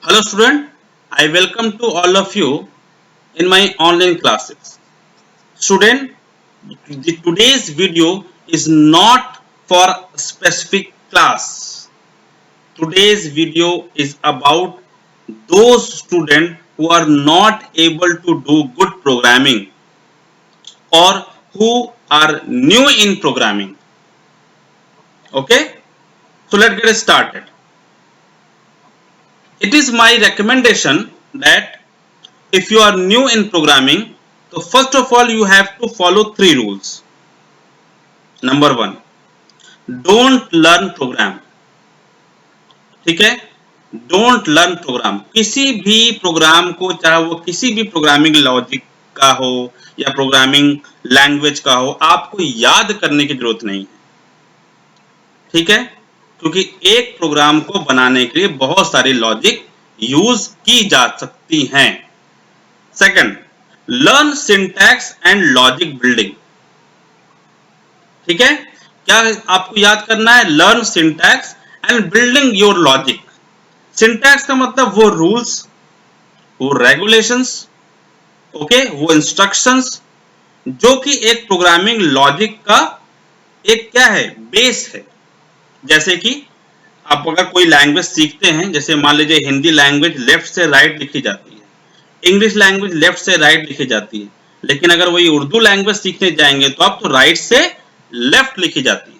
Hello student, I welcome to all of you in my online classes. Student, today's video is not for a specific class. Today's video is about those students who are not able to do good programming or who are new in programming. Okay, so let's get started. It is my recommendation that if you are new in programming, so first of all you have to follow 3 rules. Number 1, don't learn program. ठीक है, don't learn program. किसी भी programme को, चाहे वो किसी भी programming logic का हो या प्रोग्रामिंग लैंग्वेज का हो, आपको याद करने की जरूरत नहीं है. ठीक है, क्योंकि एक प्रोग्राम को बनाने के लिए बहुत सारी लॉजिक यूज की जा सकती हैं. Second, learn syntax and logic building. ठीक है, क्या आपको याद करना है? Learn syntax and building your logic. Syntax का मतलब वो रूल्स, वो रेगुलेशंस, ओके, वो इंस्ट्रक्शंस जो कि एक प्रोग्रामिंग लॉजिक का एक क्या है, बेस है. जैसे कि आप अगर कोई लैंग्वेज सीखते हैं, जैसे मान लीजिए हिंदी लैंग्वेज लेफ्ट से राइट लिखी जाती है, इंग्लिश लैंग्वेज लेफ्ट से राइट लिखी जाती है, लेकिन अगर वही उर्दू लैंग्वेज सीखने जाएंगे तो आप तो राइट से लेफ्ट लिखी जाती है.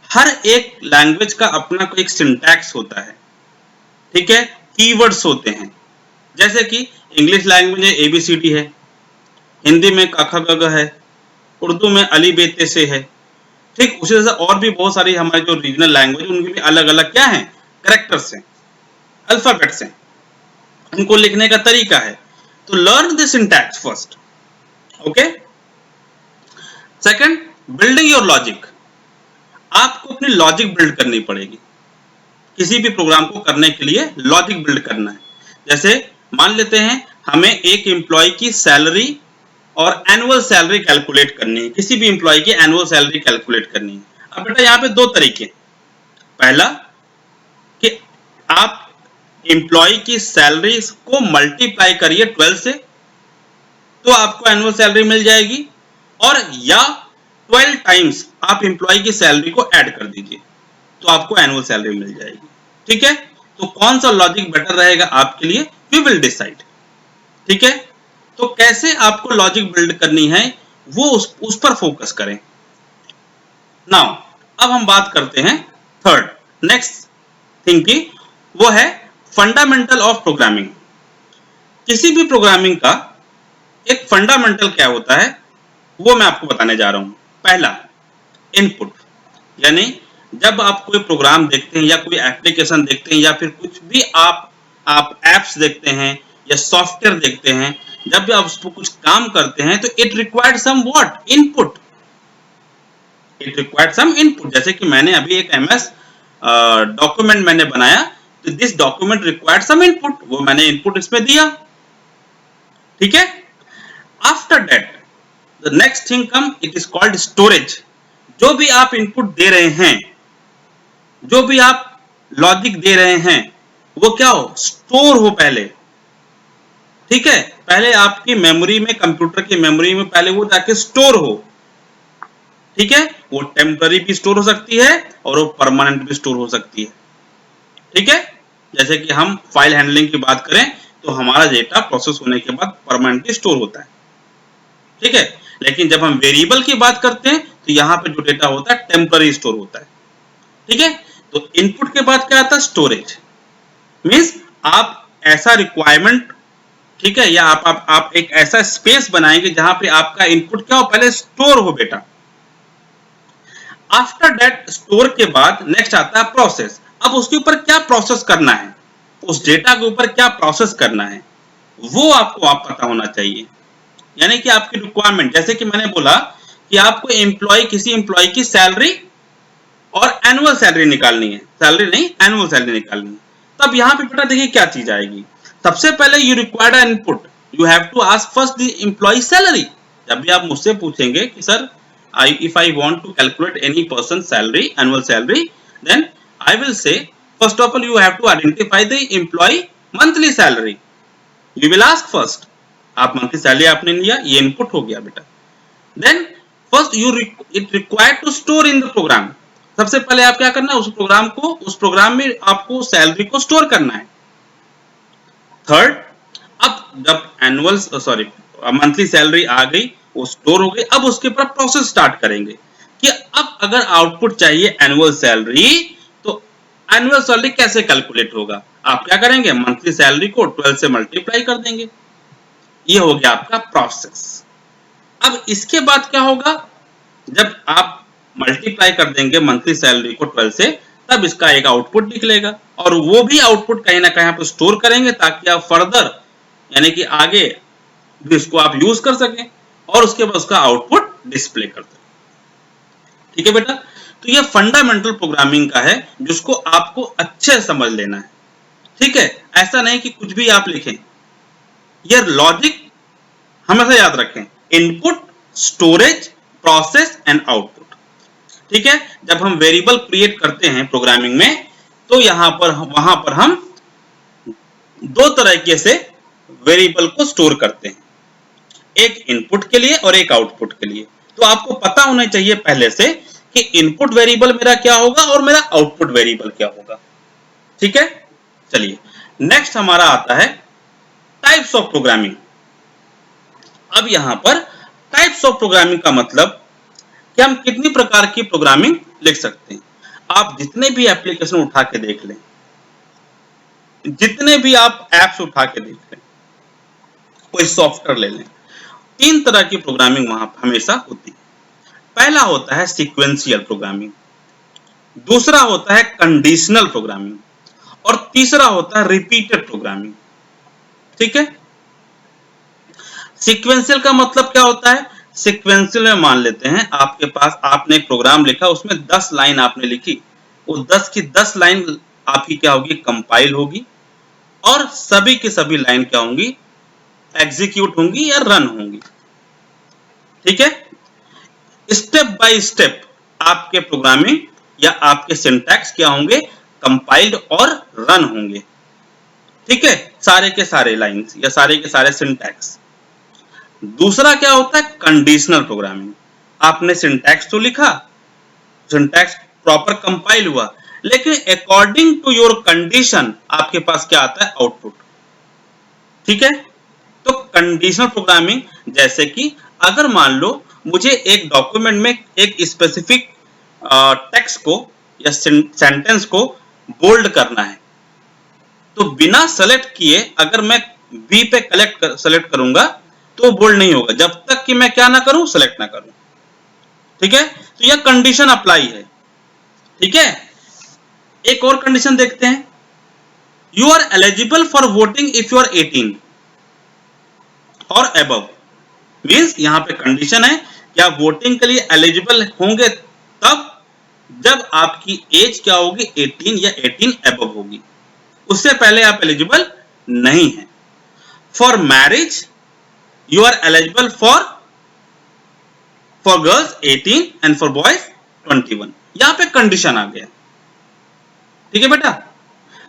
हर एक लैंग्वेज का अपना कोई एक सिंटैक्स होता है. ठीक है, कीवर्ड्स होते हैं. जैसे कि इंग्लिश लैंग्वेज में एबीसीडी है, हिंदी में काखा गगा है, उर्दू में अली बेते से है. ठीक उसी तरह से और भी बहुत सारी हमारे जो रीजनल लैंग्वेज, उनके लिए अलग अलग क्या है, कैरेक्टर्स हैं, अल्फाबेट्स हैं, उनको लिखने का तरीका है. तो learn the syntax first. Okay. Second, building your logic. आपको अपनी लॉजिक बिल्ड करनी पड़ेगी. किसी भी प्रोग्राम को करने के लिए लॉजिक बिल्ड करना है. जैसे मान लेते हैं हमें एक एम्प्लॉय की सैलरी और एनुअल सैलरी कैलकुलेट करनी है. किसी भी एम्प्लॉय की एनुअल सैलरी कैलकुलेट करनी है. अब बेटा यहाँ पे दो तरीके. पहला कि आप एम्प्लॉय की सैलरी को मल्टीप्लाई करिए 12 से, तो आपको एनुअल सैलरी मिल जाएगी. और या 12 टाइम्स आप एम्प्लॉय की सैलरी को ऐड कर दीजिए तो आपको एनुअल सैलरी मिल जाएगी. ठीक है, तो कौन सा लॉजिक बेटर रहेगा आपके लिए, यू विल डिसाइड. ठीक है, तो कैसे आपको लॉजिक बिल्ड करनी है वो उस पर फोकस करें. नाउ अब हम बात करते हैं थर्ड नेक्स्ट थिंग की, वो है फंडामेंटल ऑफ प्रोग्रामिंग. किसी भी प्रोग्रामिंग का एक फंडामेंटल क्या होता है वो मैं आपको बताने जा रहा हूं. पहला, इनपुट. यानी जब आप कोई प्रोग्राम देखते हैं या कोई एप्लीकेशन देखते हैं या फिर कुछ भी आप एप्स देखते हैं या सॉफ्टवेयर देखते हैं, जब भी आप उस पर कुछ काम करते हैं तो it required some what, input. It required some input. जैसे कि मैंने अभी एक एमएस डॉक्यूमेंट मैंने बनाया, तो this document required some input, वो मैंने इनपुट इसमें दिया. ठीक है. After that the next thing come, it is called storage. जो भी आप इनपुट दे रहे हैं, जो भी आप लॉजिक दे रहे हैं, वो क्या हो, स्टोर हो पहले. ठीक है, पहले आपकी मेमोरी में, कंप्यूटर की मेमोरी में पहले वो जाके स्टोर हो. ठीक है, वो टेम्पररी भी स्टोर हो सकती है और वो परमानेंट भी स्टोर हो सकती है. ठीक है, जैसे कि हम फाइल हैंडलिंग की बात करें तो हमारा डेटा प्रोसेस होने के बाद परमानेंटली स्टोर होता है. ठीक है, लेकिन जब हम वेरिएबल की बात करते हैं तो यहाँ पे जो डेटा होता है टेम्पररी स्टोर होता है. ठीक है, तो इनपुट के बाद क्या आता है, स्टोरेज. मींस आप ऐसा रिक्वायरमेंट, ठीक है, या आप एक ऐसा स्पेस बनाएंगे जहां पे आपका इनपुट क्या हो, पहले स्टोर हो बेटा. आफ्टर दैट स्टोर के बाद नेक्स्ट आता है प्रोसेस. अब उसके ऊपर क्या प्रोसेस करना है, उस डेटा के ऊपर क्या प्रोसेस करना है, वो आपको पता होना चाहिए. यानी कि आपकी रिक्वायरमेंट, जैसे कि मैंने बोला कि आपको किसी एम्प्लॉय की सैलरी और एनुअल सैलरी निकालनी है, सैलरी नहीं एनुअल सैलरी निकालनी है. तब यहाँ पे बेटा देखिए क्या चीज आएगी. सबसे पहले you required an input, you have to ask first the employee salary. जब भी आप मुझसे पूछेंगे कि sir if I want to calculate any person's salary, annual salary, then I will say first of all you have to identify the employee monthly salary, you will ask first, आप monthly salary आपने लिया, ये input हो गया बेटा। Then first it required to store in the program, सबसे पहले आप क्या करना है, उस प्रोग्राम में आपको सैलरी को स्टोर करना है। थर्ड, अब जब मंथली सैलरी आ गई, वो स्टोर हो गई, अब उसके ऊपर प्रोसेस स्टार्ट करेंगे कि अब अगर आउटपुट चाहिए एनुअल सैलरी, तो एनुअल सैलरी कैसे कैलकुलेट होगा, आप क्या करेंगे, मंथली सैलरी को 12 से मल्टीप्लाई कर देंगे, ये हो गया आपका प्रोसेस। अब इसके बाद क्या होगा, जब आप मल्टीप्लाई कर देंगे मंथली सैलरी को 12 से, तब इसका एक आउटपुट निकलेगा, और वो भी आउटपुट कहीं ना कहीं आप स्टोर करेंगे ताकि आप फर्दर यानी कि आगे भी इसको आप यूज कर सकें और उसके बाद उसका आउटपुट डिस्प्ले कर सकें। ठीक है बेटा, तो ये फंडामेंटल प्रोग्रामिंग का है जिसको आपको अच्छे से समझ लेना है। ठीक है, ऐसा नहीं कि कुछ भी आप लिखें, ये लॉजिक हमेशा याद रखें, input, storage, process and output. ठीक है, जब हम वेरिएबल क्रिएट करते हैं प्रोग्रामिंग में, तो वहां पर हम दो तरीके से वेरिएबल को स्टोर करते हैं, एक इनपुट के लिए और एक आउटपुट के लिए। तो आपको पता होना चाहिए पहले से कि इनपुट वेरिएबल मेरा क्या होगा और मेरा आउटपुट वेरिएबल क्या होगा। ठीक है, चलिए नेक्स्ट हमारा आता है टाइप्स ऑफ प्रोग्रामिंग। अब यहां पर टाइप्स ऑफ प्रोग्रामिंग का मतलब कि हम कितनी प्रकार की प्रोग्रामिंग लिख सकते हैं। आप जितने भी एप्लीकेशन उठा के देख लें, जितने भी आप एप्स उठा के देख लें, कोई सॉफ्टवेयर ले लें, 3 तरह की प्रोग्रामिंग वहां हमेशा होती है। पहला होता है सीक्वेंशियल प्रोग्रामिंग, दूसरा होता है कंडीशनल प्रोग्रामिंग, और तीसरा होता है रिपीटेड प्रोग्रामिंग। ठीक है, सीक्वेंशियल का मतलब क्या होता है, सीक्वेंशियल में मान लेते हैं आपके पास, आपने एक प्रोग्राम लिखा, उसमें 10 लाइन आपने लिखी, वो 10 की 10 लाइन आपकी क्या होगी, कंपाइल होगी, और सभी की सभी लाइन क्या होंगी, एग्जीक्यूट होंगी या रन होंगी। ठीक है, स्टेप बाय स्टेप आपके प्रोग्रामिंग या आपके सिंटैक्स क्या होंगे, कंपाइल्ड और रन होंगे। ठीक है, सारे के सारे लाइंस या सारे के सारे सिंटैक्स। दूसरा क्या होता है, कंडीशनल प्रोग्रामिंग, आपने सिंटैक्स तो लिखा, सिंटैक्स प्रॉपर कंपाइल हुआ, लेकिन अकॉर्डिंग टू योर कंडीशन आपके पास क्या आता है, आउटपुट। ठीक है, तो कंडीशनल प्रोग्रामिंग, जैसे कि अगर मान लो मुझे एक डॉक्यूमेंट में एक स्पेसिफिक टेक्स्ट को या सेंटेंस को बोल्ड करना है, तो बिना सेलेक्ट किए अगर मैं बी पे सेलेक्ट करूंगा तो बोल्ड नहीं होगा, जब तक कि मैं क्या ना करूं, सेलेक्ट ना करूं। ठीक है, तो यह कंडीशन अप्लाई है। ठीक है, एक और कंडीशन देखते हैं, you are eligible for voting if you are 18 और अबव। मींस यहां पे कंडीशन है कि आप वोटिंग के लिए एलिजिबल होंगे तब जब आपकी एज क्या होगी, 18 या 18 अबव होगी, उससे पहले आप एलिजिबल नहीं है। For marriage you are eligible for girls 18 and for boys 21। यहां पे कंडीशन आ गया। ठीक है बेटा,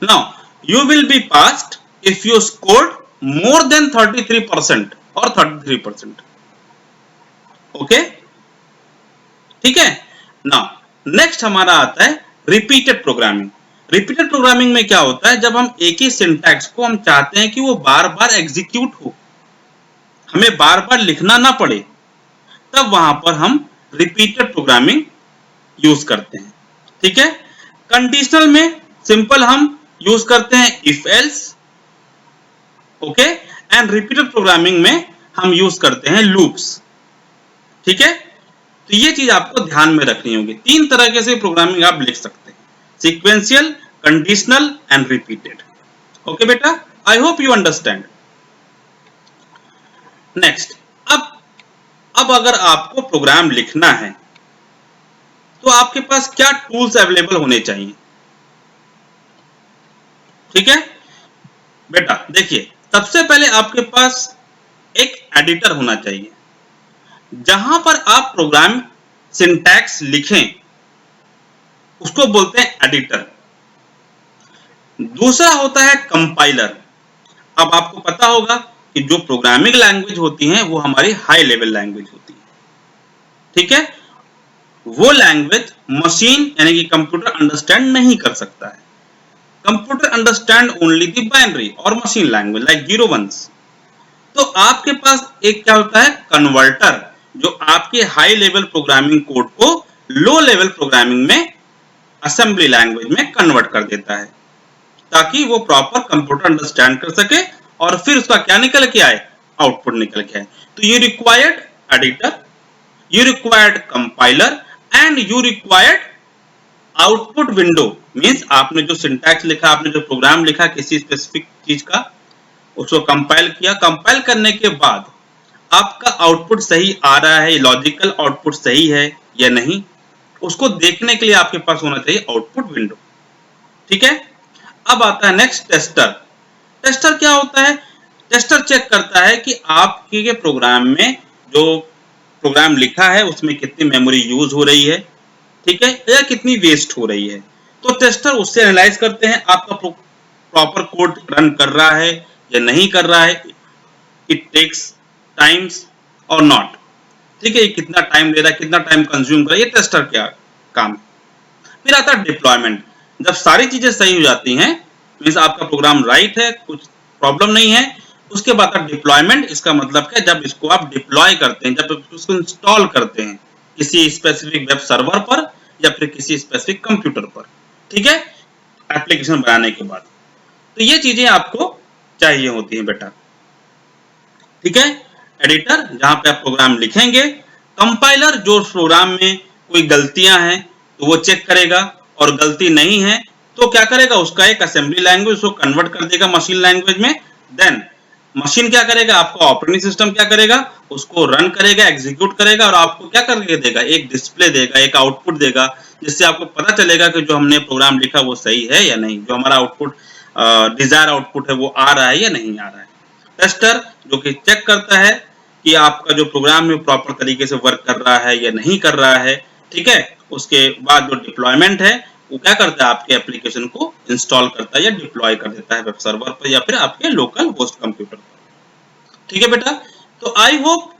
now you will be passed if you scored more than 33% और 33%। ओके, ठीक है। नाउ नेक्स्ट हमारा आता है रिपीटेड प्रोग्रामिंग। रिपीटेड प्रोग्रामिंग में क्या होता है, जब हम एक ही सिंटैक्स को हम चाहते हैं कि वो बार बार एग्जीक्यूट हो, हमें बार बार लिखना ना पड़े, तब वहां पर हम रिपीटेड प्रोग्रामिंग यूज करते हैं। ठीक है, कंडीशनल में सिंपल हम यूज करते हैं if else. Okay, and repeated programming में हम यूज करते हैं लूप्स। ठीक है, तो ये चीज आपको ध्यान में रखनी होगी। 3 तरह के से प्रोग्रामिंग आप लिख सकते हैं, sequential, conditional and repeated. Okay बेटा, I hope you understand. Next, अब अगर आपको प्रोग्राम लिखना है तो आपके पास क्या टूल्स अवेलेबल होने चाहिए। ठीक है बेटा, देखिए सबसे पहले आपके पास एक एडिटर होना चाहिए जहां पर आप प्रोग्राम सिंटैक्स लिखें, उसको बोलते हैं एडिटर। दूसरा होता है कंपाइलर, अब आपको पता होगा कि जो प्रोग्रामिंग लैंग्वेज होती हैं वो हमारी हाई लेवल लैंग्वेज होती है, ठीक है। वो लैंग्वेज मशीन यानी कि कंप्यूटर अंडरस्टैंड नहीं कर सकता है। Computer understand only the binary और मशीन लैंग्वेज लाइक 0 1s। तो आपके पास एक क्या होता है, कन्वर्टर, जो आपके हाई लेवल प्रोग्रामिंग कोड को लो लेवल प्रोग्रामिंग में, असेंबली लैंग्वेज में कन्वर्ट कर देता है, ताकि वो प्रॉपर कंप्यूटर अंडरस्टैंड कर सके और फिर उसका क्या निकल के आए, आउटपुट निकल के आए। तो you required editor, you required compiler and you required output window. Means आपने जो सिंटैक्स लिखा, आपने जो प्रोग्राम लिखा किसी स्पेसिफिक चीज का, उसको कंपाइल किया, कंपाइल करने के बाद आपका आउटपुट सही आ रहा है, लॉजिकल आउटपुट सही है या नहीं, उसको देखने के लिए आपके पास होना चाहिए आउटपुट विंडो, ठीक है। अब आता है नेक्स्ट, टेस्टर। टेस्टर क्या होता है, टेस्टर चेक करता है कि आपके प्रोग्राम में जो प्रोग्राम लिखा है उसमें कितनी मेमोरी यूज हो रही है, ठीक है, या कितनी वेस्ट हो रही है। तो टेस्टर उससे एनालाइज करते हैं आपका प्रॉपर कोड रन कर रहा है या नहीं कर रहा है, इट टेक्स टाइम्स और नॉट, ठीक है, कितना टाइम ले रहा है, कितना टाइम कंज्यूम कर रहा है, ये टेस्टर क्या काम है। फिर आता है डिप्लॉयमेंट। जब सारी चीजें सही हो जाती हैं, मींस आपका प्रोग्राम राइट है, कुछ प्रॉब्लम नहीं है, उसके बाद डिप्लॉयमेंट। इसका मतलब क्या, जब इसको आप डिप्लॉय करते हैं, जब इसको इंस्टॉल करते हैं किसी स्पेसिफिक वेब सर्वर पर या फिर किसी स्पेसिफिक कंप्यूटर पर, ठीक है, एप्लीकेशन बनाने के बाद। तो ये चीजें आपको चाहिए होती हैं बेटा, ठीक है। एडिटर, जहां पे आप प्रोग्राम लिखेंगे, कंपाइलर, जो प्रोग्राम में कोई गलतियां हैं तो वो चेक करेगा, और गलती नहीं है तो क्या करेगा, उसका एक असेंबली लैंग्वेज उसको कन्वर्ट कर देगा मशीन लैंग्वेज में। देन मशीन क्या करेगा, आपका ऑपरेटिंग सिस्टम क्या करेगा, उसको रन करेगा, एग्जीक्यूट करेगा, और आपको क्या करके देगा, एक डिस्प्ले देगा, एक आउटपुट देगा, जिससे आपको पता चलेगा कि जो हमने प्रोग्राम लिखा वो सही है या नहीं, जो हमारा आउटपुट डिजायर आउटपुट है वो आ रहा है या नहीं आ रहा है। टेस्टर जो कि चेक करता है कि आपका जो प्रोग्राम है प्रॉपर तरीके से वर्क कर रहा है या नहीं कर रहा है, ठीक है। उसके बाद जो डिप्लॉयमेंट है वो क्या करता है, आपके एप्लीकेशन को इंस्टॉल करता है या डिप्लॉय कर देता है वेब सर्वर पर या फिर आपके लोकल होस्ट कंप्यूटर पर, ठीक है बेटा। तो आई होप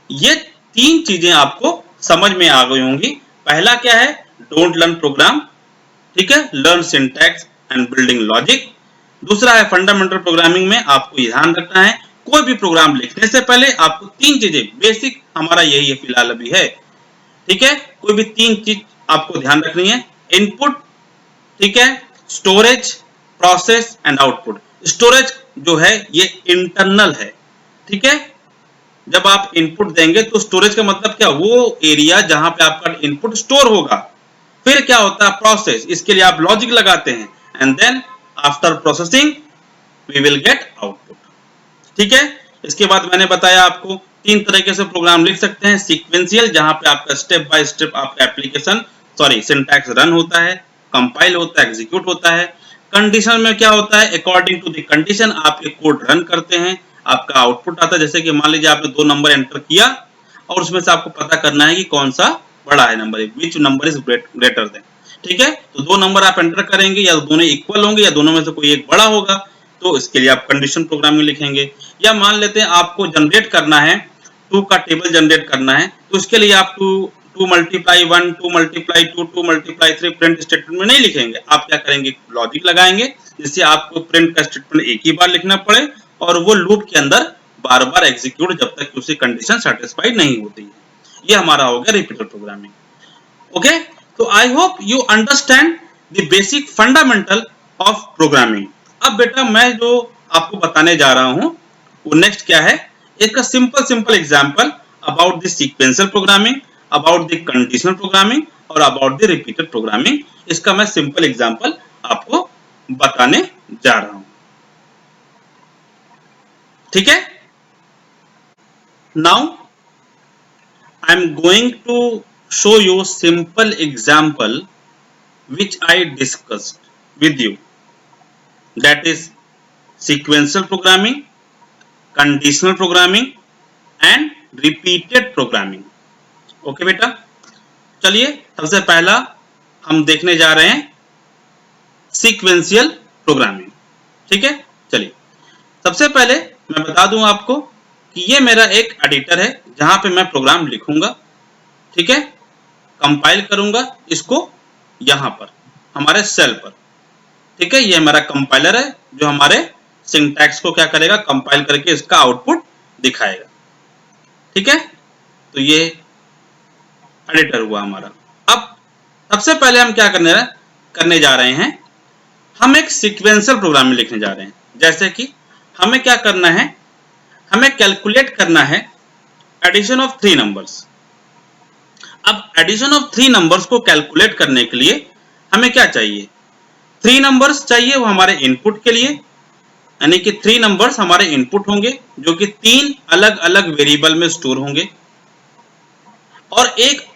ये तीन चीजें आपको समझ में आ गई होंगी। पहला क्या है, डोंट लर्न प्रोग्राम, ठीक है, learn syntax and building logic. दूसरा है फंडामेंटल प्रोग्रामिंग में आपको ध्यान रखना है, कोई भी प्रोग्राम लिखने से पहले आपको तीन चीजें, बेसिक हमारा यही है फिलहाल अभी है, ठीक है, कोई भी तीन चीज आपको ध्यान रखनी है, इनपुट, ठीक है, storage, process and output. Storage जो है ये इंटरनल है, ठीक है, जब आप इनपुट देंगे तो स्टोरेज का मतलब क्या, वो एरिया जहां पे आपका इनपुट स्टोर होगा। फिर क्या होता है प्रोसेस, इसके लिए आप लॉजिक लगाते हैं, and then after processing we will get output, ठीक है। इसके बाद मैंने बताया आपको तीन तरीके से प्रोग्राम लिख सकते हैं, सीक्वेंशियल, जहां पे आपका स्टेप बाय स्टेप आपका एप्लीकेशन सिंटैक्स रन होता है, कंपाइल होता है, एग्जीक्यूट होता है। कंडीशन में क्या होता है, अकॉर्डिंग टू द कंडीशन आप एक कोड रन करते हैं, आपका आउटपुट आता है। जैसे कि मान लीजिए आपने 2 नंबर एंटर किया और उसमें से आपको पता करना है कि कौन सा बड़ा है number, which number is greater than, ठीक है। तो 2 नंबर आप एंटर करेंगे, या दोनों इक्वल होंगे या दोनों में से कोई एक बड़ा होगा, तो इसके लिए आप कंडीशन प्रोग्रामिंग लिखेंगे। या मान लेते हैं आपको जनरेट करना है, 2 का टेबल जनरेट करना है, तो इसके लिए आप 2 multiply 1, 2 multiply 2, 2 multiply 3 print statement में नहीं लिखेंगे, आप क्या करेंगे, लॉजिक लगाएंगे, जिससे आपको प्रिंट का स्टेटमेंट एक ही बार लिखना पड़े और वो लूप के अंदर बार बार एग्जीक्यूट जब तक उसी कंडीशन सेटिस्फाइड नहीं होती है। ये हमारा हो गया रिपीटर प्रोग्रामिंग, ओके। तो I hope you understand the basic fundamental of programming. अब बेटा मैं जो आपको बताने जा रहा हूं वो नेक्स्ट क्या है, एक simple example about the sequential programming, about the conditional programming और अबाउट द रिपीटेड प्रोग्रामिंग। इसका मैं सिंपल एग्जांपल आपको बताने जा रहा हूं, ठीक है। Now I am going to show you simple example which I discussed with you, that is sequential programming, conditional programming and repeated programming, okay बेटा। चलिए सबसे पहला हम देखने जा रहे हैं सीक्वेंशियल प्रोग्रामिंग, ठीक है। चलिए सबसे पहले मैं बता दूं आपको कि ये मेरा एक एडिटर है जहां पे मैं प्रोग्राम लिखूंगा, ठीक है, कंपाइल करूंगा इसको यहां पर हमारे सेल पर, ठीक है। ये हमारा कंपाइलर है जो हमारे सिंटैक्स को क्या करेगा, कंपाइल करके इसका आउटपुट दिखाएगा, ठीक है। तो ये एडिटर हुआ हमारा। अब सबसे पहले हम क्या करने जा रहे हैं, हम एक सीक्वेंशियल प्रोग्रामिंग लिखने जा रहे हैं। जैसे कि हमें क्या करना है, हमें कैलकुलेट करना है एडिशन ऑफ 3 नंबर्स। अब एडिशन ऑफ 3 नंबर्स को कैलकुलेट करने के लिए हमें क्या चाहिए, 3 नंबर्स चाहिए, वो हमारे इनपुट के लिए, यानी कि 3 नंबर्स हमारे इनपुट होंगे जो कि 3 अलग अलग वेरिएबल में स्टोर होंगे, और एक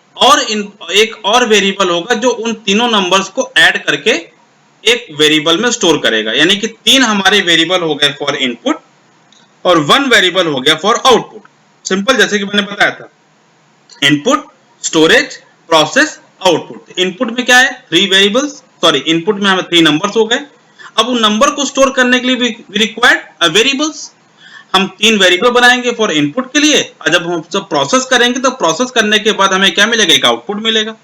और वेरिएबल होगा जो उन तीनों नंबर्स को ऐड करके एक वेरिएबल में स्टोर करेगा। यानी कि 3 हमारे वेरिएबल हो गए फॉर इनपुट और 1 वेरिएबल हो गया फॉर आउटपुट। सिंपल, जैसे कि मैंने बताया था, input, storage, process, output. Input में क्या है, 3 वेरिएबल्स, सॉरी इनपुट में हमें 3 नंबर्स हो गए। अब उन नंबर को स्टोर करने के लिए वी रिक्वायर्ड वेरिएबल्स। हम 3 वेरिएबल बनाएंगे फॉर इनपुट के लिए, और जब हम सब प्रोसेस करेंगे तो प्रोसेस करने के बाद हमें क्या मिलेगा, एक आउटपुट मिलेगा।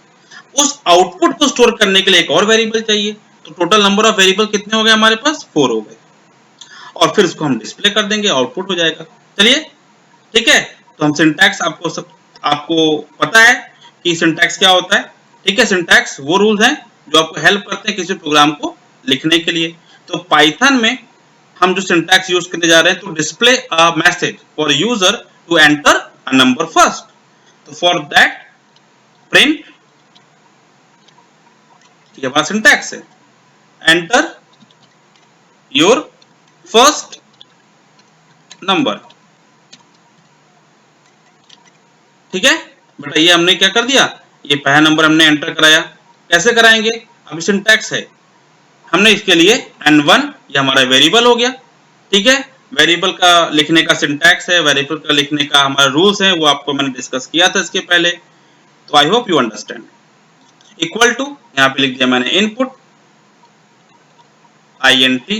उस आउटपुट को स्टोर करने के लिए एक और वेरिएबल चाहिए। तो टोटल नंबर ऑफ वेरिएबल कितने हो गए हमारे पास, 4 हो गए, और फिर इसको हम डिस्प्ले कर देंगे, आउटपुट हो जाएगा। चलिए ठीक है, तो हम सिंटैक्स आपको पता है कि सिंटैक्स क्या होता है, ठीक है। सिंटैक्स वो रूल्स हैं जो आपको हेल्प करते हैं किसी प्रोग्राम को लिखने के लिए। तो पाइथन में हम जो सिंटैक्स यूज करने जा रहे हैं, तो display a message for user to enter a number first. तो फॉर दैट प्रिंट, ये हमारा सिंटैक्स है, एंटर योर फर्स्ट नंबर, ठीक है बेटा। ये हमने क्या कर दिया, ये पहला नंबर हमने एंटर कराया। कैसे कराएंगे, अभी सिंटैक्स है, हमने इसके लिए n1, ये हमारा वेरिएबल हो गया, ठीक है। वेरिएबल का लिखने का सिंटैक्स है, वेरिएबल का लिखने का हमारा रूल्स है, वो आपको मैंने डिस्कस किया था इसके पहले, तो I hope you understand. Equal to, यहाँ पे लिख दिया मैंने इनपुट, int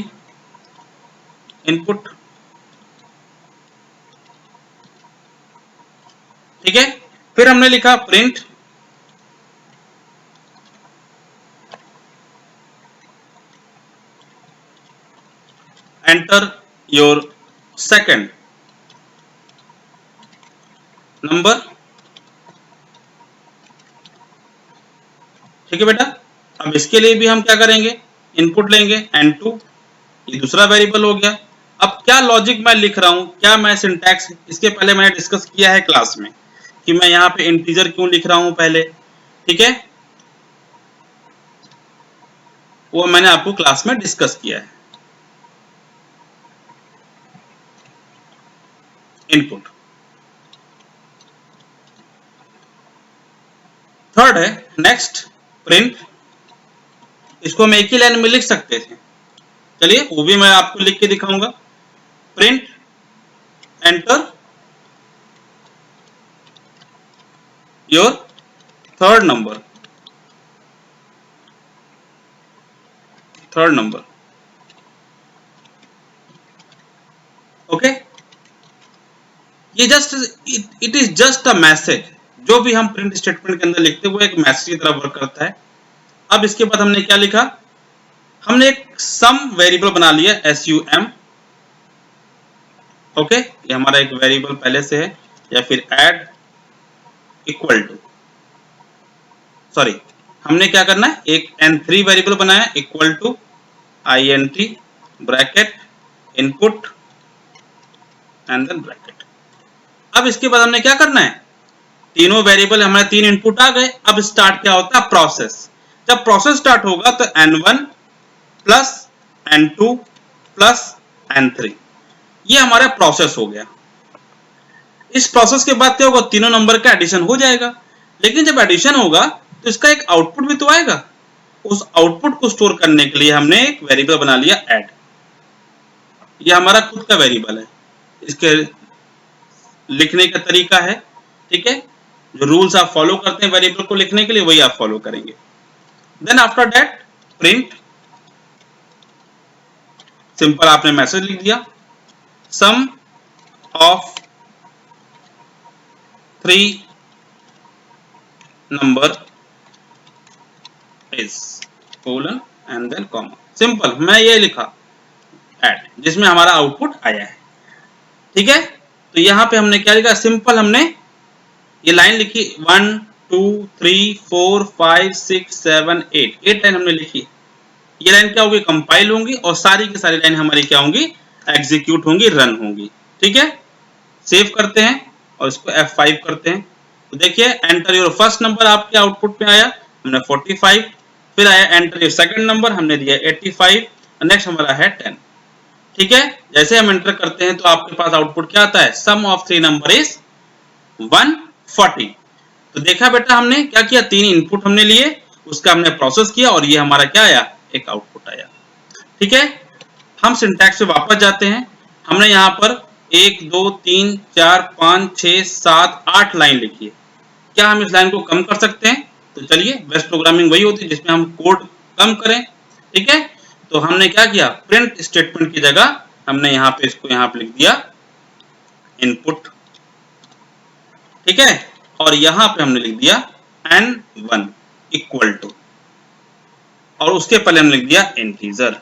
इनपुट, ठीक है। फिर हमने लिखा print enter your second number, ठीक है बेटा। अब इसके लिए भी हम क्या करेंगे, इनपुट लेंगे n2, ये दूसरा वेरिएबल हो गया। अब क्या लॉजिक मैं लिख रहा हूं, क्या मैं सिंटैक्स, इसके पहले मैंने डिस्कस किया है क्लास में कि मैं यहाँ पे इंटीजर क्यों लिख रहा हूं पहले, ठीक है, वो मैंने आपको क्लास में डिस्कस किया है। इनपुट, थर्ड है नेक्स्ट प्रिंट, इसको हम एक ही लाइन में लिख सकते थे, चलिए वो भी मैं आपको लिख के दिखाऊंगा। Print enter your third number, okay. ये just it is just a message, जो भी हम प्रिंट स्टेटमेंट के अंदर लिखते हैं वो एक मैसेज की तरह वर्क करता है। अब इसके बाद हमने क्या लिखा, हमने एक सम वेरिएबल बना लिया sum, ओके। ये हमारा एक वेरिएबल पहले से है, या फिर ऐड इक्वल टू, सॉरी हमने क्या करना है, एक n3 वेरिएबल बनाया equal to int bracket input and then bracket. अब इसके बाद हमने क्या करना है, तीनों वेरिएबल हमारे 3 इनपुट आ गए। अब स्टार्ट क्या होता है, प्रोसेस। जब प्रोसेस स्टार्ट होगा तो n1 plus n2 plus n3, ये हमारा प्रोसेस हो गया। इस प्रोसेस के बाद क्या होगा, तीनों नंबर का एडिशन हो जाएगा। लेकिन जब एडिशन होगा तो इसका एक आउटपुट भी तो आएगा। उस आउटपुट को स्टोर करने के लिए हमने एक वेरिएबल बना लिया ऐड, ये हमारा खुद का वेरिएबल है, इसके लिखने का तरीका है, ठीक है। जो रूल्स आप फॉलो करते हैं वेरिएबल को लिखने के लिए, वही आप फॉलो करेंगे। Then after that print, simple आपने मैसेज लिख दिया, sum of 3 number is colon and then comma. Simple, मैं ये लिखा एड, जिसमें हमारा आउटपुट आया है। ठीक है, तो यहाँ पे हमने क्या लिखा, सिंपल हमने ये लाइन लिखी 1 2 3 4 5 6 7 8 लाइन हमने लिखी। ये लाइन क्या होगी, कंपाइल होंगी और सारी की सारी लाइन हमारी क्या होंगी, एग्जीक्यूट होंगी, रन होंगी। ठीक है, सेव करते हैं और इसको F5 करते हैं। तो देखिए एंटर योर फर्स्ट नंबर आपके आउटपुट में आया, हमने 45। फिर आया एंटर योर सेकंड नंबर, हमने दिया 85। नेक्स्ट हमारा है 10। ठीक है, जैसे हम एंटर करते हैं तो आपके पास आउटपुट क्या आता है, सम ऑफ 3 नंबर इज 140। तो देखा बेटा, हमने क्या किया, 3 इनपुट हमने लिए, उसका हमने प्रोसेस किया और ये हमारा क्या आया, एक आउटपुट आया। ठीक है, हम सिंटैक्स पे वापस जाते हैं। हमने यहाँ पर 1 2 3 4 5 6 7 8 लाइन लिखी है। क्या हम इस लाइन को कम कर सकते हैं? तो चलिए, बेस्ट प्रोग्रामिंग वही होती है जिसमें हम कोड कम करें। ठीक है, तो हमने क्या किया, प्रिंट स्टेटमेंट की जगह हमने यहाँ पे इसको यहाँ पे लिख दिया इनपुट। ठीक है, और यहाँ पे हमने लिख दिया n1 इक्वल टू, और उसके पहले हमने लिख दिया इंटीजर।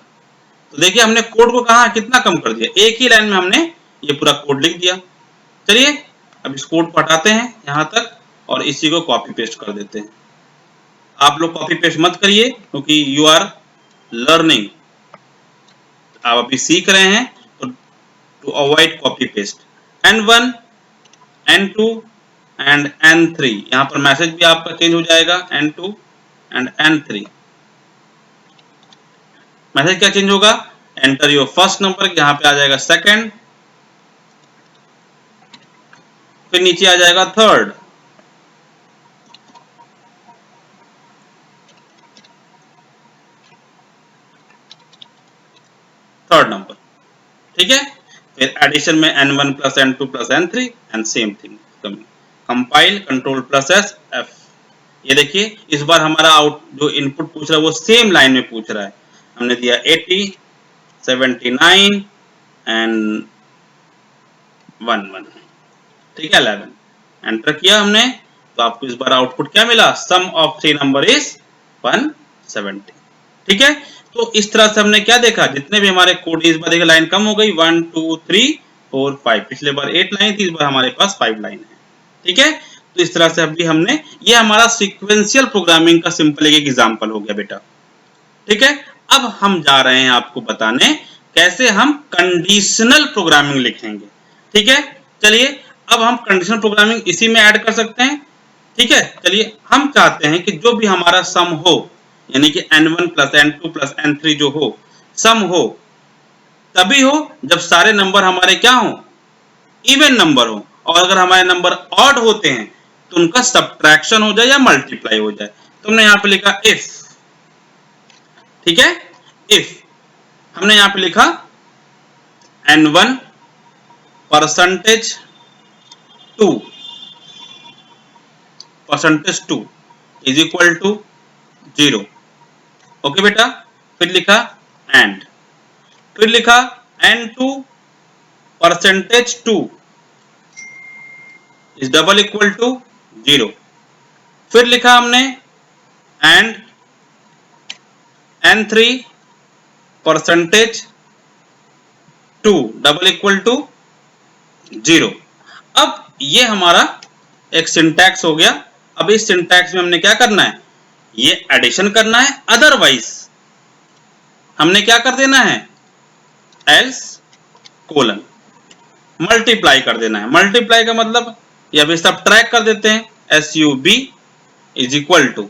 तो देखिए हमने कोड को कहा कितना कम कर दिया, एक ही लाइन में हमने ये पूरा कोड लिख दिया। चलिए अब इस कोड को हटाते हैं यहाँ तक और इसी को कॉपी पेस्ट कर देते हैं। आप लोग कॉपी पेस्ट मत करिए क्योंकि यू आर लर्निंग, आप अभी सीख रहे हैं, तो to avoid copy paste. n1 n2 and n3, यहाँ पर मैसेज भी आपका चेंज हो जाएगा, n2 एंड n3। मैसेज क्या चेंज होगा, एंटर योर फर्स्ट नंबर, यहाँ पे आ जाएगा सेकंड, फिर नीचे आ जाएगा थर्ड, नंबर। ठीक है, फिर एडिशन में n1 plus n2 plus n3 and same thing coming. Compile control plus S F। ये देखिए इस बार हमारा आउट जो इनपुट पूछ रहा है वो सेम लाइन में पूछ रहा है। हमने दिया 80 79 एंड 11। ठीक है, 11 एंटर किया हमने, तो आपको इस बार आउटपुट क्या मिला, सम ऑफ 3 नंबर इज 170। ठीक है, तो इस तरह से हमने क्या देखा, जितने भी हमारे कोड इस बार देखा लाइन कम हो गई, 1 2 3 4 5। पिछले बार 8 लाइन थी, इस बार हमारे पास 5 लाइन है। ठीक है, तो इस तरह से अभी हमने, ये हमारा सीक्वेंशियल प्रोग्रामिंग का सिंपल एक एग्जांपल हो गया बेटा। ठीक है, अब हम जा रहे हैं आपको बताने कैसे हम कंडीशनल प्रोग्रामिंग लिखेंगे। ठीक है, चलिए अब हम कंडीशनल प्रोग्रामिंग इसी में ऐड कर सकते हैं। ठीक है, चलिए हम चाहते हैं कि जो भी हमारा सम हो, यानी कि n1 plus n2 plus n3 जो हो, सम हो तभी हो जब सारे नंबर हमारे क्या हो, इवन नंबर हो, और अगर हमारे नंबर ऑड होते हैं तो उनका सब्ट्रैक्शन हो जाए या मल्टीप्लाई हो जाए। तो हमने यहाँ पे लिखा इफ। ठीक है, इफ हमने यहाँ पे लिखा n1 %2 is equal to 0। Okay बेटा, फिर लिखा एंड, फिर लिखा n2 %2 is double equal to 0। फिर लिखा हमने and n3 %2 double equal to 0। अब ये हमारा एक सिंटैक्स हो गया। अब इस सिंटैक्स में हमने क्या करना है, ये एडिशन करना है, अदरवाइज हमने क्या कर देना है, एल्स कोलन मल्टीप्लाई कर देना है। मल्टीप्लाई का मतलब या फिर सब्ट्रैक्ट कर देते हैं, SUB इज इक्वल टू,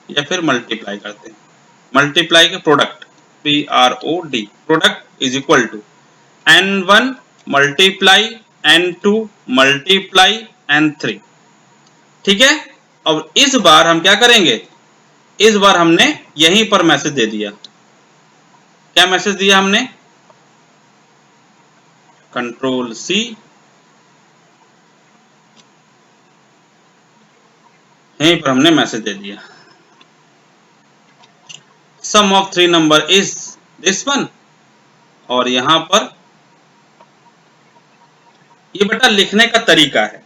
या फिर मल्टीप्लाई करते हैं, मल्टीप्लाई के product PROD, product is equal to n1 multiply n2 multiply n3। ठीक है, अब इस बार हम क्या करेंगे, इस बार हमने यहीं पर मैसेज दे दिया। क्या मैसेज दिया हमने, कंट्रोल C, यहीं पर हमने मैसेज दे दिया, sum of 3 number is this one, और यहां पर ये बेटा लिखने का तरीका है,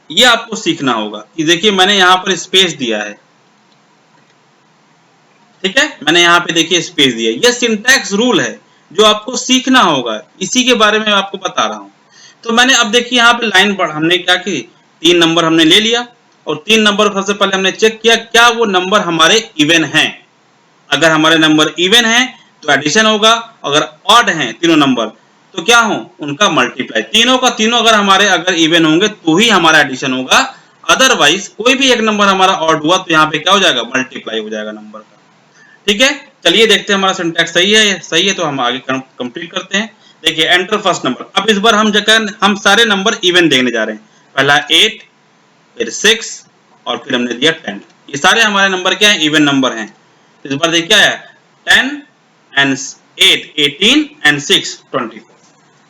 ये आपको सीखना होगा। कि देखिए मैंने यहाँ पर स्पेस दिया है, ठीक है, मैंने यहाँ पे देखिए स्पेस दिया, ये सिंटैक्स रूल है जो आपको सीखना होगा, इसी के बारे में आपको बता रहा हूँ। तो मैंने अब देखिए यहाँ पे लाइन बढ़ हमने क्या की, 3 नंबर हमने ले लिया और 3 नंबर सबसे पहले हमने चेक किया क्या वो नंबर हमारे इवन हैं। अगर हमारे नंबर इवन हैं तो एडिशन होगा, अगर ऑड हैं तीनों नंबर तो क्या हो, उनका मल्टीप्लाई। तीनों का तीनों अगर हमारे अगर इवन होंगे तो ही हमारा एडिशन होगा, अदरवाइज कोई भी एक नंबर हमारा ऑड हुआ तो यहाँ पे क्या हो जाएगा, मल्टीप्लाई हो जाएगा नंबर का। ठीक है, चलिए देखते हैं हमारा सिंटैक्स सही है तो हम आगे कंप्लीट करते हैं। देखिए एंटर फर्स्ट नंबर, अब इस बार हम सारे नंबर इवन देखने जा रहे हैं। पहला 8, फिर 6 और फिर हमने दिया 10। ये सारे हमारे नंबर क्या है, इवन नंबर हैं। इस बार देखिए क्या है, 10 and 8 18 and 6 24।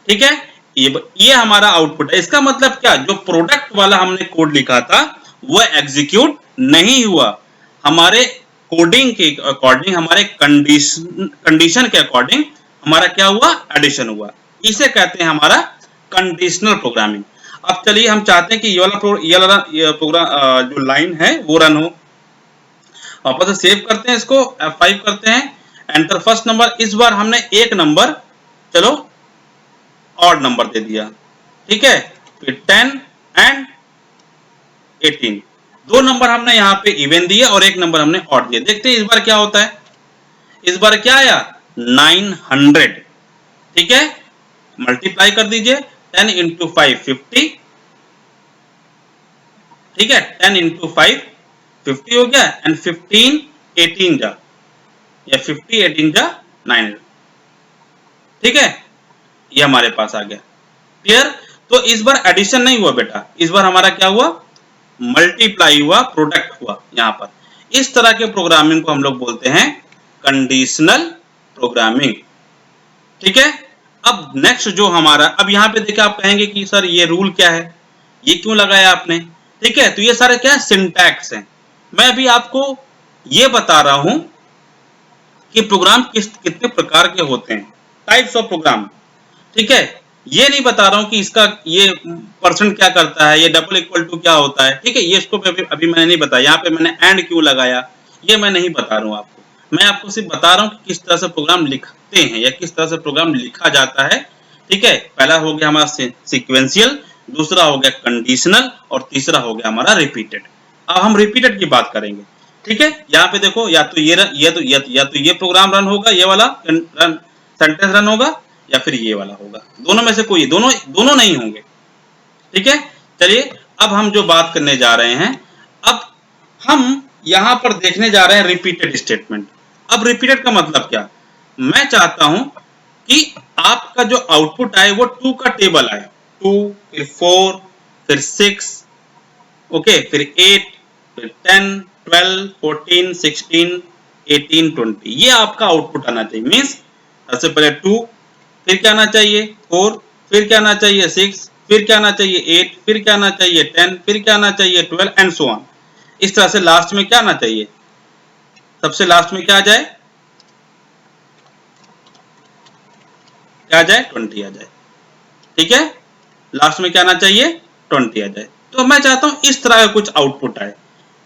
ठीक है, ये हमारा आउटपुट है। इसका मतलब क्या, जो प्रोडक्ट वाला हमने कोड लिखा था वो एग्जीक्यूट नहीं हुआ, हमारे कोडिंग के अकॉर्डिंग, हमारे कंडीशन के अकॉर्डिंग हमारा क्या हुआ, एडिशन हुआ। इसे कहते हैं हमारा कंडीशनल प्रोग्रामिंग। अब चलिए हम चाहते हैं कि ये वाला प्रोग्राम जो लाइन है वो रन हो। वापस से सेव करते हैं इसको, F5 करते हैं, एंटर फर्स्ट नंबर। इस बार हमने एक नंबर चलो ऑड नंबर दे दिया, ठीक है, फिर 10 एंड 18, 2 नंबर हमने यहाँ पे इवन दिए और एक नंबर हमने ऑड दिया। देखते हैं इस बार क्या होता है। इस बार क्या आया, 900। ठीक है, मल्टीप्लाई कर दीजिए, 10 इंटू 5 50। ठीक है, 10 इंटू 5 50 हो गया, एंड 15 18 जा, या 50 18 जा 900। ठीक है, ये हमारे पास आ गया। क्लियर। तो इस बार एडिशन नहीं हुआ बेटा, इस बार हमारा क्या हुआ, मल्टीप्लाई हुआ, प्रोडक्ट हुआ यहाँ पर। इस तरह के प्रोग्रामिंग को हम लोग बोलते हैं कंडीशनल प्रोग्रामिंग। ठीक है, अब नेक्स्ट जो हमारा, अब यहाँ पे देखिए आप कहेंगे कि सर ये रूल क्या है, ये क्यों लगाया आपने। ठीक है, तो ये सारे क्या है, सिंटैक्स हैं। मैं अभी आपको ये बता रहा हूं कि प्रोग्राम कितने प्रकार के होते हैं, टाइप्स ऑफ प्रोग्राम। ठीक है, ये नहीं बता रहा हूं कि इसका ये परसेंट क्या करता है, ये डबल इक्वल टू क्या होता है। ठीक है, ये इसको अभी मैंने नहीं बताया, यहाँ पे मैंने एंड क्यों लगाया ये मैं नहीं बता रहा हूं आपको। मैं आपको सिर्फ बता रहा हूं कि किस तरह से प्रोग्राम लिखते हैं या किस तरह से प्रोग्राम लिखा जाता है। ठीक है, पहला हो गया हमारा सीक्वेंशियल, दूसरा हो गया कंडीशनल और तीसरा हो गया हमारा रिपीटेड। अब हम रिपीटेड की बात करेंगे। ठीक है, यहाँ पे देखो, या तो ये प्रोग्राम रन होगा, ये वाला सेंटेंस रन होगा, या फिर ये वाला होगा, दोनों में से कोई, दोनों नहीं होंगे। ठीक है, चलिए अब हम जो बात करने जा रहे हैं, अब हम यहां पर देखने जा रहे हैं रिपीटेड स्टेटमेंट। अब रिपीटेड का मतलब क्या, मैं चाहता हूं कि आपका जो आउटपुट आए वो 2 का टेबल आए, 2 फिर 4 फिर 6, ओके, फिर 8 फिर 10 12 14 16 18 20, ये आपका आउटपुट आना चाहिए। मीन्स सबसे पहले 2, फिर क्या आना चाहिए 4, फिर क्या आना चाहिए 6, फिर क्या आना चाहिए 8, फिर क्या आना चाहिए 10, फिर क्या आना चाहिए 12 एंड सो ऑन। इस तरह से लास्ट में क्या आना चाहिए, सबसे लास्ट में क्या आ जाए, 20 आ जाए। ठीक है, लास्ट में क्या आना चाहिए, 20 आ जाए। तो मैं चाहता हूं इस तरह का कुछ आउटपुट आए।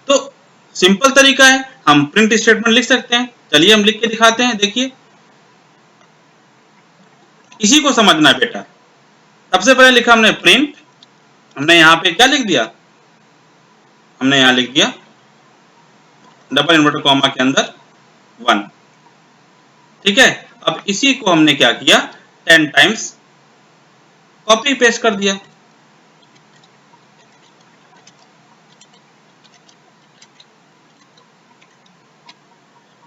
तो सिंपल तरीका है, हम प्रिंट स्टेटमेंट लिख सकते हैं। चलिए हम लिख के दिखाते हैं, देखिए इसी को समझना है बेटा। सबसे पहले लिखा हमने प्रिंट, हमने यहाँ पे क्या लिख दिया, हमने यहाँ लिख दिया डबल इन्वर्टर कॉमा के अंदर 1। ठीक है, अब इसी को हमने क्या किया, 10 टाइम्स कॉपी पेस्ट कर दिया।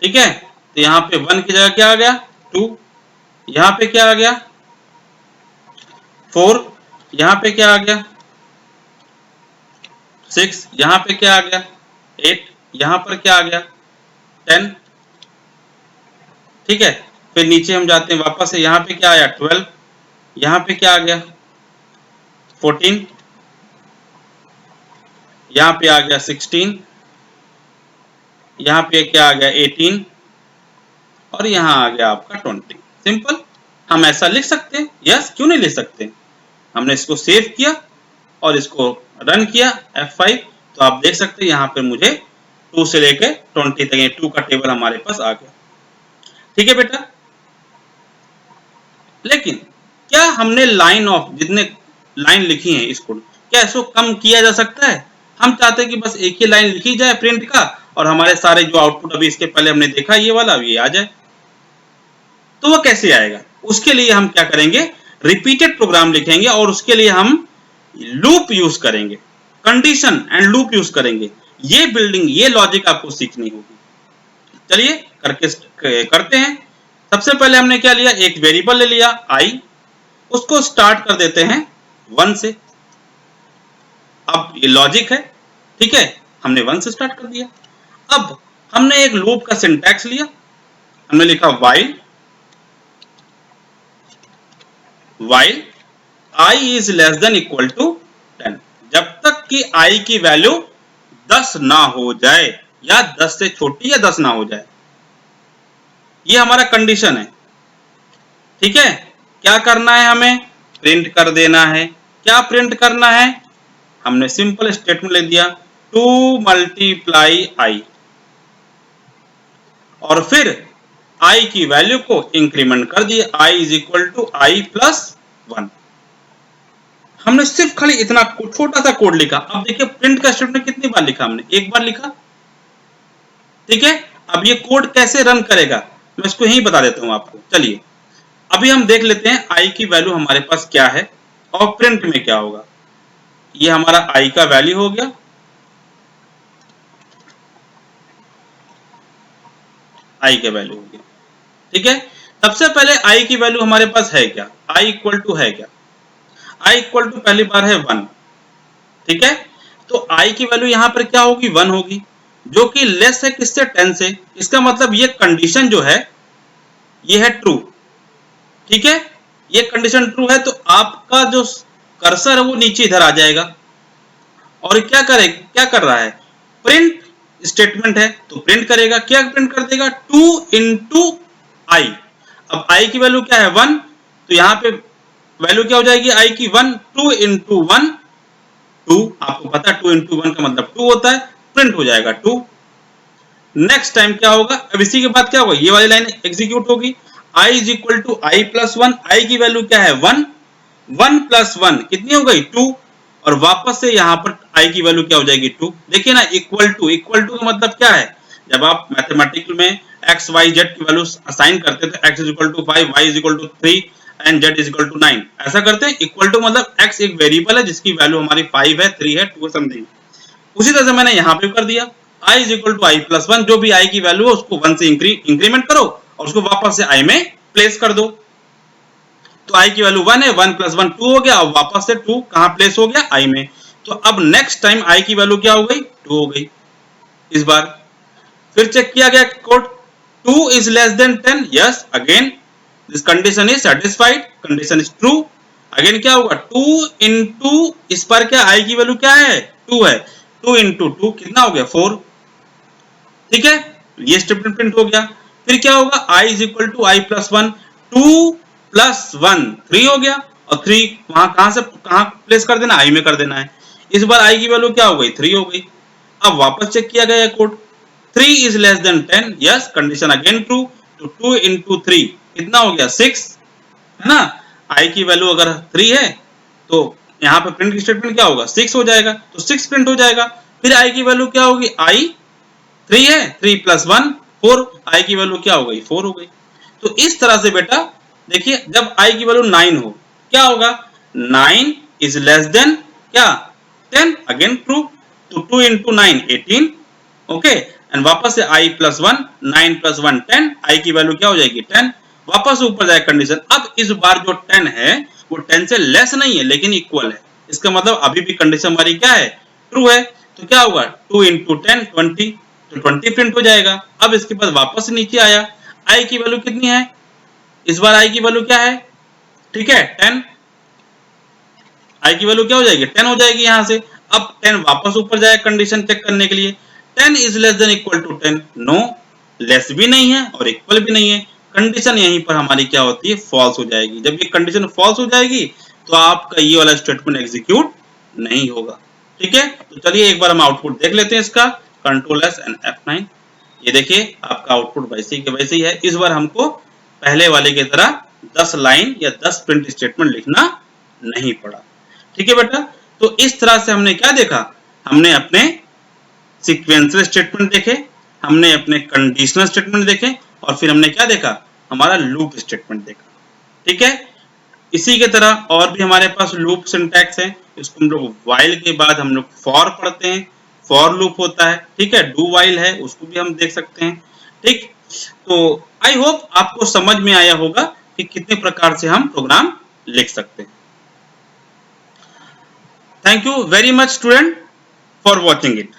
ठीक है, तो यहाँ पे 1 की जगह क्या आ गया, 2, यहाँ पे क्या आ गया 4, यहाँ पे क्या आ गया 6, यहाँ पे क्या आ गया 8, यहाँ पर क्या आ गया 10। ठीक है, फिर नीचे हम जाते हैं वापस से, यहाँ पे क्या आया 12, यहाँ पे क्या आ गया 14, यहाँ पे आ गया 16, यहाँ पे क्या आ गया 18 और यहाँ आ गया आपका 20। सिंपल, हम ऐसा लिख सकते हैं, यस, क्यों नहीं लिख सकते। हमने इसको सेव किया और इसको रन किया F5, तो आप देख सकते हैं यहाँ पे मुझे 2 से लेके 20 तक 2 का टेबल हमारे पास आ गया। ठीक है बेटा, लेकिन क्या हमने लाइन ऑफ जितने लाइन लिखी है इसको क्या इसको कम किया जा सकता है? हम चाहते हैं कि बस एक ही लाइन लिखी जाए प्रिंट का और हमारे सारे जो आउटपुट अभी इसके पहले हमने देखा ये वाला ये आ जाए, तो वो कैसे आएगा? उसके लिए हम क्या करेंगे, रिपीटेड प्रोग्राम लिखेंगे और उसके लिए हम लूप यूज करेंगे, कंडीशन एंड लूप यूज करेंगे। ये बिल्डिंग, ये लॉजिक आपको सीखनी होगी। चलिए करते हैं। सबसे पहले हमने क्या लिया, एक वेरिएबल ले लिया i, उसको स्टार्ट कर देते हैं 1 से। अब ये लॉजिक है, ठीक है, हमने 1 से स्टार्ट कर दिया। अब हमने एक लूप का सिंटैक्स लिया, हमने लिखा while i is less than equal to 10, जब तक कि i की वैल्यू 10 ना हो जाए या 10 से छोटी या 10 ना हो जाए। ये हमारा कंडीशन है। ठीक है, क्या करना है, हमें प्रिंट कर देना है। क्या प्रिंट करना है, हमने सिंपल स्टेटमेंट ले दिया 2 मल्टीप्लाई i और फिर i की वैल्यू को इंक्रीमेंट कर दिए, i is equal to i plus 1। हमने सिर्फ खाली इतना छोटा सा कोड लिखा। अब देखिए प्रिंट का स्टेटमेंट कितनी बार लिखा हमने, एक बार लिखा। ठीक है, अब ये कोड कैसे रन करेगा मैं इसको यहीं बता देता हूं आपको। चलिए अभी हम देख लेते हैं i की वैल्यू हमारे पास क्या है और प्रिंट में क्या होगा। ये हमारा i का वैल्यू हो गया, i का वैल्यू हो गया। ठीक है, सबसे पहले i की वैल्यू हमारे पास है क्या, i इक्वल टू है क्या, i इक्वल टू पहली बार है 1। ठीक है, तो i की वैल्यू यहां पर क्या होगी, 1 होगी, जो कि लेस है किससे, 10 से। इसका मतलब ये कंडीशन जो है ये है ट्रू। ठीक है, ये कंडीशन ट्रू है तो आपका जो कर्सर है वो नीचे इधर आ जाएगा और क्या कर रहा है, प्रिंट स्टेटमेंट है तो प्रिंट करेगा। क्या प्रिंट कर देगा, 2 इंटू i। अब i की वैल्यू क्या है 1, तो यहां पे वैल्यू क्या हो जाएगी i की 1, 2 इंटू 1 2। आपको पता है 2 इंटू 1 का मतलब 2 होता है, प्रिंट हो जाएगा 2। नेक्स्ट टाइम क्या होगा, अब इसी के बाद क्या होगा, ये वाली लाइन एग्जीक्यूट होगी, i is equal to i plus 1। i की वैल्यू क्या है 1, 1 प्लस 1 कितनी हो गई 2 और वापस से यहां पर i की वैल्यू क्या हो जाएगी 2। देखिए ना, इक्वल टू का मतलब क्या है, जब आप मैथमेटिकल में x y z की वैल्यू असाइन करते हैं तो x is equal to 5, y is equal to 3 and z is equal to 9 ऐसा करते हैं। इक्वल टू मतलब x एक वेरिएबल है जिसकी वैल्यू हमारी 5 है, 3 है, 2 है, समथिंग। उसी तरह से मैंने यहां पे कर दिया i is equal to i plus 1, जो भी i की वैल्यू है उसको 1 से इंक्रीमेंट करो और उसको वापस से i में प्लेस कर दो। तो i की वैल्यू 1 है, 1 प्लस 1 2 हो गया और वापस से 2 कहां प्लेस हो गया, i में। तो अब नेक्स्ट टाइम i की वैल्यू क्या हो गई, 2 हो गई। इस बार फिर चेक किया गया code, 2 is less then 10, yes, again this condition is satisfied, condition is true. Again क्या होगा, 2 इंटू इस पर क्या i की वैल्यू क्या है 2 है, 2 इंटू 2 कितना हो गया 4। ठीक है, ये स्टेटमेंट प्रिंट हो गया। फिर क्या होगा, i is equal to i plus 1, 2 plus 1 3 हो गया और 3 वहां कहां प्लेस कर देना, i में कर देना है। इस बार i की वैल्यू क्या हो गई 3 हो गई। अब वापस चेक किया गया code, 3 is less then 10, yes, condition again true. तो 2 इंटू 3 कितना हो गया 6, है ना। i की वैल्यू अगर 3 है तो यहाँ पे प्रिंट स्टेटमेंट क्या होगा 6 हो जाएगा, तो 6 प्रिंट हो जाएगा। फिर i की वैल्यू क्या होगी, i 3 है, 3 प्लस 1 4, i की वैल्यू क्या हो गई 4 हो गई। तो इस तरह से बेटा देखिए जब i की वैल्यू 9 हो क्या होगा, 9 इज लेस देन क्या 10, अगेन ट्रू। तो 2 इंटू 9 18, ओके, एंड वापस से i प्लस 1, 9 प्लस 1 10, i की वैल्यू क्या हो जाएगी 10, वापस ऊपर जाए कंडीशन। अब इस बार जो 10 है वो 10 से लेस नहीं है लेकिन इक्वल है, इसका मतलब अभी भी कंडीशन हमारी क्या है ट्रू है। तो क्या होगा 2 इंटू 10 20, तो 20 प्रिंट हो जाएगा। अब इसके बाद वापस नीचे आया, i की वैल्यू कितनी है, इस बार i की वैल्यू क्या है, ठीक है 10, i की वैल्यू क्या हो जाएगी 10 हो जाएगी यहां से। अब 10 वापस ऊपर जाए कंडीशन चेक करने के लिए, 10 is less than equal to 10, no, less भी नहीं है और इक्वल भी नहीं है। कंडीशन यहीं पर हमारी क्या होती है फॉल्स हो जाएगी। जब ये कंडीशन फॉल्स हो जाएगी तो आपका ये वाला स्टेटमेंट एग्जीक्यूट नहीं होगा। ठीक है, तो चलिए एक बार हम आउटपुट देख लेते हैं इसका, कंट्रोल एस एंड F9। ये देखिए आपका आउटपुट वैसे ही के वैसे ही है। इस बार हमको पहले वाले की तरह 10 लाइन या 10 प्रिंट स्टेटमेंट लिखना नहीं पड़ा। ठीक है बेटा, तो इस तरह से हमने क्या देखा, हमने अपने सीक्वेंशियल स्टेटमेंट देखे, हमने अपने कंडीशनल स्टेटमेंट देखे, और फिर हमने क्या देखा, हमारा लूप स्टेटमेंट देखा। ठीक है, इसी के तरह और भी हमारे पास लूप सिंटैक्स है। इसको हम लोग व्हाइल के बाद हम लोग फॉर पढ़ते हैं, फॉर लूप होता है। ठीक है, डू व्हाइल है, उसको भी हम देख सकते हैं। ठीक, तो आई होप आपको समझ में आया होगा कि कितने प्रकार से हम प्रोग्राम लिख सकते हैं। Thank you very much student for watching it.